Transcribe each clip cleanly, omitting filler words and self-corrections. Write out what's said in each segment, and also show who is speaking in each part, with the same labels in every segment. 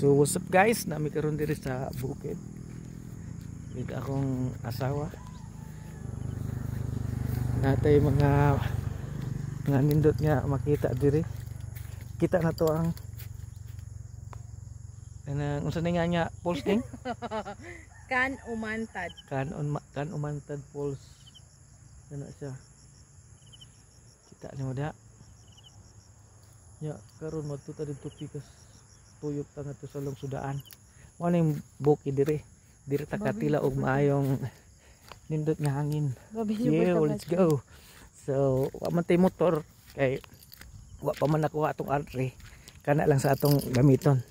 Speaker 1: So what's up guys, nami karon diri sa bukid with akong asawa. Natay mga nindot nga makita diri. Kita na to ang unsa ni nga nya Falls King?
Speaker 2: Kan Umantad.
Speaker 1: Kan Umantad Falls. Ano siya? Kita ni mo da. Ya karon matuta dito pikas tuyok ta nga to sa lungsudaan. Mo ning buki diri. Diri ta katila og maayong nindot nga hangin. Yeah, let's go. So, wa man tay motor kay wa pa man nakuha atong R3. Kana lang sa atong gamiton.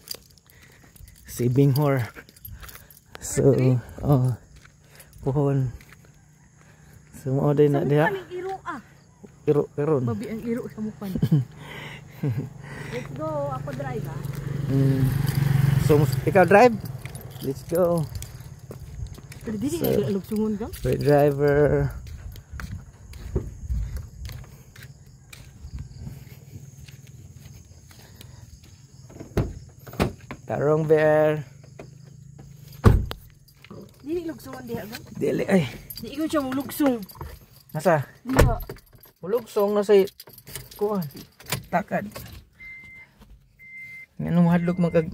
Speaker 1: Si Binghor. So, puhon. So, mo day na diha. Iro karon.
Speaker 2: Babi ang iro sa mukha. Let's go, ako drive ah.
Speaker 1: So, ikaw drive? Let's go.
Speaker 2: Pero dili nga lugsungon ka?
Speaker 1: Driver. Tarong bear.
Speaker 2: Dili lugsungon diha ka?
Speaker 1: Dili ay.
Speaker 2: Di ikaw siya mulugsong.
Speaker 1: Nasa?
Speaker 2: Diha.
Speaker 1: Mulugsong na sa kuan. Takad. Ngano mahadlok magag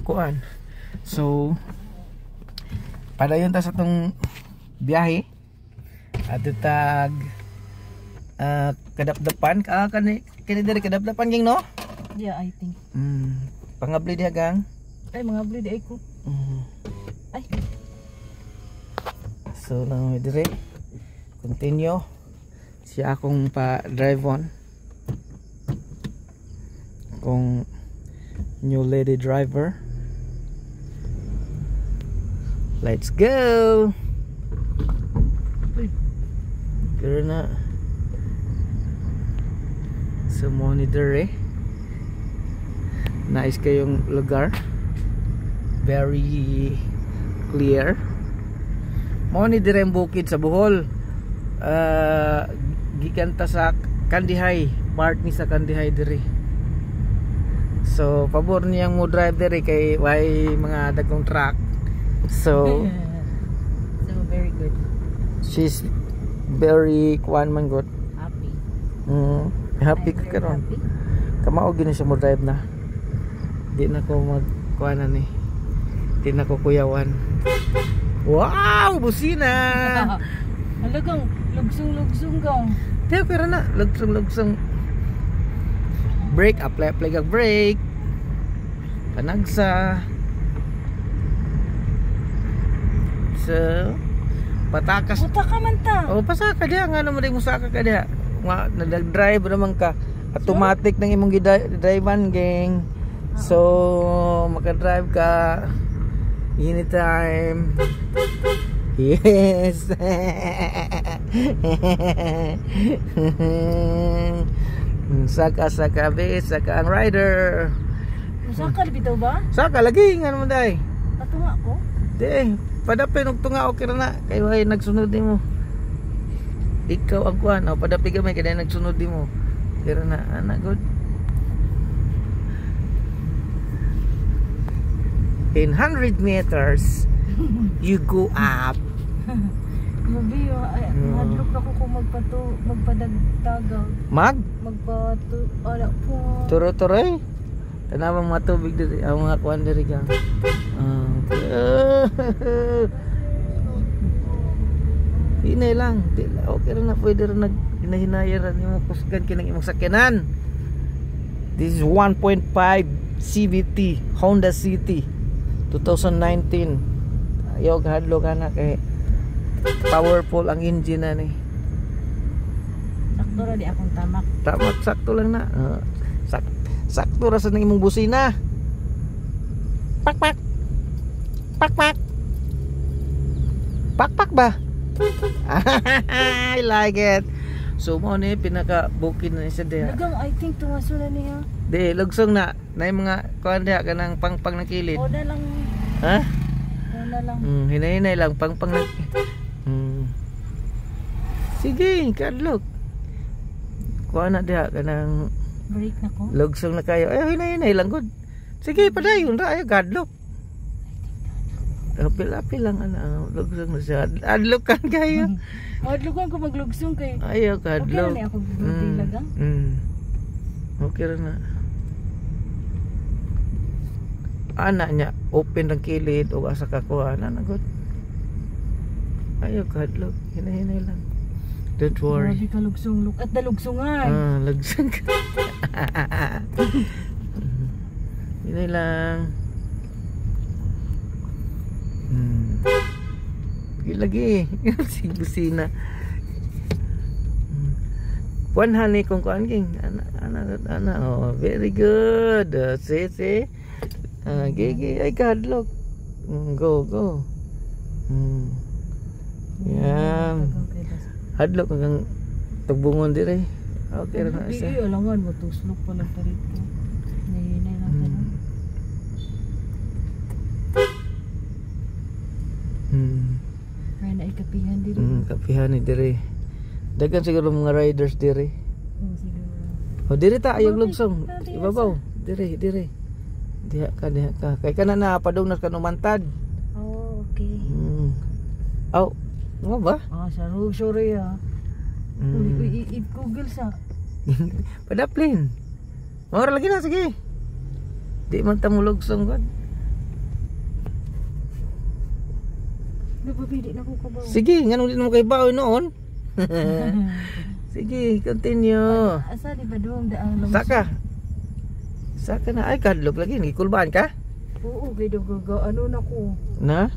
Speaker 1: kuan. So padayon ta sa tong biyahe. At tag kadapdapan kani diri kadapdapan ging no?
Speaker 2: Yeah, I think.
Speaker 1: Pangabli diha gang.
Speaker 2: Ay mga blade ay ko. Ay.
Speaker 1: So now dire continue. Siya akong pa drive on. Kung new lady driver. Let's go. Pero na sa monitor nice kayong lugar, very clear. Monitor ang bukid sa Bohol. Gikan ta sa Kandihay, part ni sa Kandihay diri. So pabor niyang mo drive diri kay way mga dagkong truck. So
Speaker 2: very good.
Speaker 1: She's very kuan man good.
Speaker 2: Happy.
Speaker 1: Happy ka karon. Kamao gini siya mo drive na. Di na ko magkuanan ni. Di na ko kuyawan. Wow, busina.
Speaker 2: Halagang lugsong-lugsong gang.
Speaker 1: Tiyo pero na lugsong-lugsong. Brake, apply kag brake. Panagsa. So patakas.
Speaker 2: Buta ka man ta.
Speaker 1: Oh, pasaka diha nga naman mo saka ka diha. Nga nag-drive naman ka. Automatic nang imong gidrivean gang. So maka-drive ka anytime. Yes. Saka be, saka ang rider.
Speaker 2: Saka bitaw ba?
Speaker 1: Saka lagi nga naman day.
Speaker 2: Patunga ko.
Speaker 1: Di, padapin og tunga okay ra na kay way nagsunod nimo. Ikaw ang kuan, padapi gamay kay nagsunod nimo. Pero na ana good. In 100 meters you go up.
Speaker 2: Mabiyo, hadlok na ko kung magpadagtagaw. Magpatu, ala po.
Speaker 1: Turo-turoy. Tanawang mga tubig diri, ang mga kuan diri gang. Hinay lang. Okay rin na pwede rin hinayaran yung kusgan kinang imong sakyanan. This is 1.5 CVT Honda City 2019. Ayaw hadlok na kay powerful ang engine na ni.
Speaker 2: Sakto ra di akong tamak.
Speaker 1: Tamak sakto lang na. Sakto ra sa nang imong busina. Pak. Pak ba? I like it. So mo ni pinaka bukid na siya diha.
Speaker 2: Lagang I think tumaso na niya.
Speaker 1: Di lugsong na mga kuan diha kanang pangpang na kilid.
Speaker 2: O na lang.
Speaker 1: Ha?
Speaker 2: O na lang.
Speaker 1: Hinay-hinay lang pangpang na. Sige, kadlok. Kuha na diha kanang
Speaker 2: Break na ko.
Speaker 1: Lugsong na kayo. Ay, hinay lang good. Sige, padayon ra. Ay, gadlok. Apil lang ana. Lugsong na siya. Adlok kan kayo.
Speaker 2: Adlukan ko maglugsong kay.
Speaker 1: Ayaw,
Speaker 2: Okay
Speaker 1: gadlok.
Speaker 2: na ako bibilag ah.
Speaker 1: Okay ra na. Anak niya, open ng kilid o asa kakuha na good. Ayaw, gadlok. Hinay lang. Don't worry.
Speaker 2: Grabe ka lugsong. Look at the lugsungan.
Speaker 1: Lugsong ka. Hinay lang. Lagi si busina. One honey kung kuan king. Ana. Oh, very good. See. Gigi ay kadlok. Go. Yan. Hadlok kang tugbungon dire. Okay ra na
Speaker 2: Sige,
Speaker 1: siya.
Speaker 2: alangan mo tuslok pa lang tarit ko. Nahinay lang ka lang. Kaya na ikapihan dito.
Speaker 1: Kapihan ni dire. Dagan siguro mga riders dire.
Speaker 2: Siguro.
Speaker 1: O dire ta ayog
Speaker 2: Bakit?
Speaker 1: lugsong.
Speaker 2: Dati
Speaker 1: Ibabaw. Dire. Diha ka. Kay kana na padung na kanumantad.
Speaker 2: Oh, okay.
Speaker 1: Aw, nga ba?
Speaker 2: Sorry ah. I-google sa.
Speaker 1: Padaplin. Mawar lagi na sige. Di man ta mo lugsong god.
Speaker 2: Napapili na ko kabaw.
Speaker 1: Sige, nganong di na mo kay baoy noon. Sige, continue.
Speaker 2: Asa di ba doon daang lumos?
Speaker 1: Saka na ay kadlok lagi ni kulbaan ka?
Speaker 2: Oo, kay daw ano na ko.
Speaker 1: Na?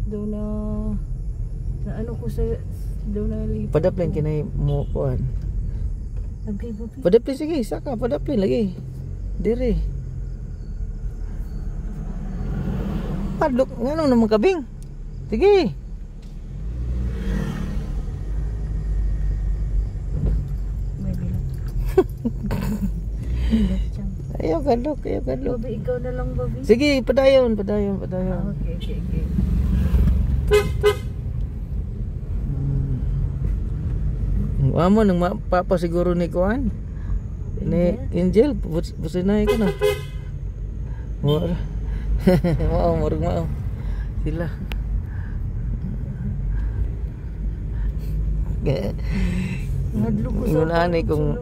Speaker 2: Daw na ano ko sa daw na lipat.
Speaker 1: Padaplin kinay mo kuan.
Speaker 2: Okay, papi.
Speaker 1: Padaplin sige, saka padaplin lagi. Dire. Padlok nganong naman kabing? Sige.
Speaker 2: May bilang.
Speaker 1: Ayaw kadlok.
Speaker 2: Babi, ikaw na lang, babi.
Speaker 1: Sige, padayon.
Speaker 2: Okay.
Speaker 1: Amo nang mapapa siguro ni kuan. Ni Angel, businay ka na. Murag. Sila.
Speaker 2: Hadlo ko
Speaker 1: Ingon ani kung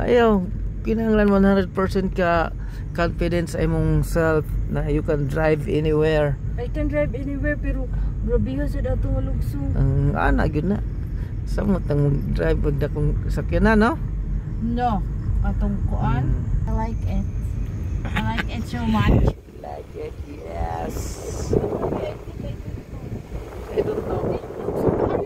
Speaker 1: ayaw kinahanglan 100% ka confidence sa imong self na you can drive anywhere.
Speaker 2: I can drive anywhere pero grabe ha sa dato nga lugsong.
Speaker 1: Ang ana gyud na. Samot ang drive pag dakong sakyanan no?
Speaker 2: No, katong kuan. I like it. I like it so much.
Speaker 1: Like it, yes. I don't know.